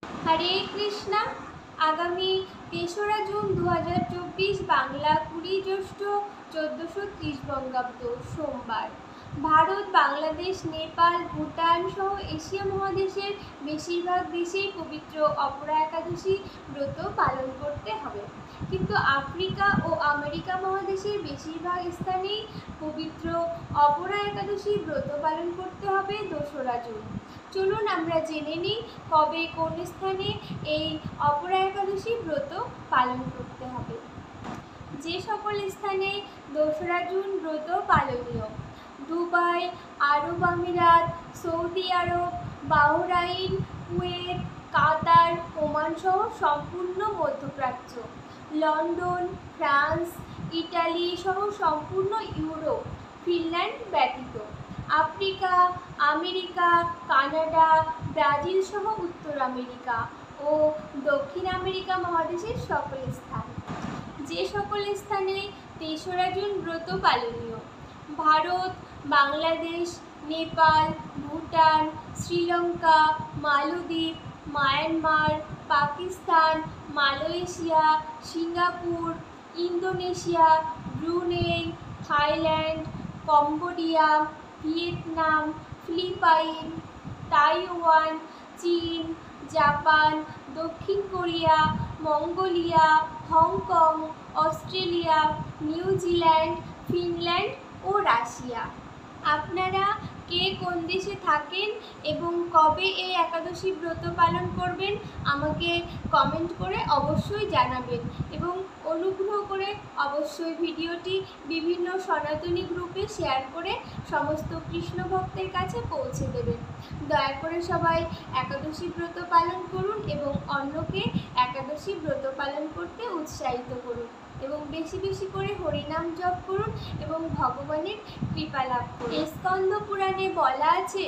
হরে কৃষ্ণা। আগামী ৩রা জুন ২০২৪ বাংলা ২০ জ্যৈষ্ঠ ১৪৩০ বঙ্গাব্দ সোমবার ভারত, বাংলাদেশ, নেপাল, ভুটান সহ এশিয়া মহাদেশের বেশিরভাগ দেশেই পবিত্র অপরা একাদশী ব্রত পালন করতে হবে, কিন্তু আফ্রিকা ও আমেরিকা মহাদেশের বেশিরভাগ স্থানেই পবিত্র অপরা একাদশী ব্রত পালন করতে হবে ২রা জুন। চলুন আমরা জেনে নিই কবে কোন স্থানে এই অপরা একাদশী ব্রত পালন করতে হবে। যে সকল স্থানে ২রা জুন ব্রত পালনীয়: দুবাই, আরব আমিরাত, সৌদি আরব, বাহরাইন, কুয়েত, কাতার, ওমান সহ সম্পূর্ণ মধ্যপ্রাচ্য, লন্ডন, ফ্রান্স, ইটালি সহ সম্পূর্ণ ইউরোপ, ফিনল্যান্ড ব্যতীত, আফ্রিকা, আমেরিকা, কানাডা, ব্রাজিল সহ উত্তর আমেরিকা ও দক্ষিণ আমেরিকা মহাদেশের সকল স্থান। যে সকল স্থানে ৩রা জুন ব্রত পালনীয়: Bharat, Bangladesh, Nepal, Bhutan, Sri Lanka, Maldives, Myanmar, Pakistan, Malaysia, Singapore, Indonesia, Brunei, Thailand, Cambodia, Vietnam, Philippines, Taiwan, চীন, জাপান, দক্ষিণ Korea, Mongolia, Hong Kong, Australia, New Zealand, Finland ও রাশিয়া। আপনারা কে কোন দেশে থাকেন এবং কবে এই একাদশী ব্রত পালন করবেন আমাকে কমেন্ট করে অবশ্যই জানাবেন, এবং অনুগ্রহ করে অবশ্যই ভিডিওটি বিভিন্ন সনাতনী গ্রুপে শেয়ার করে সমস্ত কৃষ্ণ ভক্তের কাছে পৌঁছে দেবেন। দয়া করে সবাই একাদশী ব্রত পালন করুন এবং অন্যকে একাদশী ব্রত পালন করতে উৎসাহিত করুন, এবং বেশি বেশি করে হরিনাম জপ করুন এবং ভগবানের কৃপা লাভ করুন। স্কন্দ পুরাণে বলা আছে,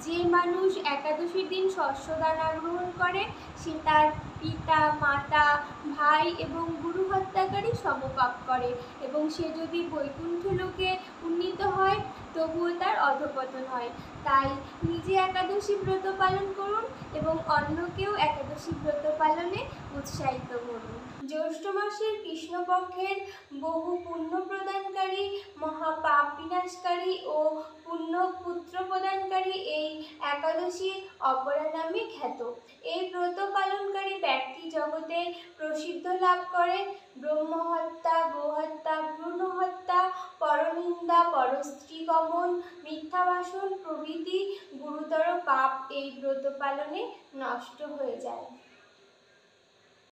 যে মানুষ একাদশীর দিন শস্যদানা গ্রহণ করে সে তার পিতা, মাতা, ভাই এবং গুরু হত্যাকারী সমপাপ করে, এবং সে যদি বৈকুণ্ঠ লোকে উন্নীত হয় তবুও তার অধঃপতন হয়। তাই নিজে একাদশী ব্রত পালন করুন এবং অন্যকেও একাদশী ব্রত পালনে উৎসাহিত করুন। জ্যৈষ্ঠ মাসের কৃষ্ণপক্ষের বহু পুণ্য প্রদানকারী, মহাপাপ বিনাশকারী ও পুণ্য পুত্র প্রদানকারী এই একাদশী অপরা নামে খ্যাত। এই ব্রত পালনকারী ব্যক্তি জগতে প্রসিদ্ধ লাভ করেন। ব্রহ্মহত্যা, গোহত্যা, ভ্রূণ হত্যা, পরনিন্দা, পরস্ত্রী গমন, মিথ্যা ভাষণ প্রভৃতি গুরুতর পাপ এই ব্রত পালনে নষ্ট হয়ে যায়।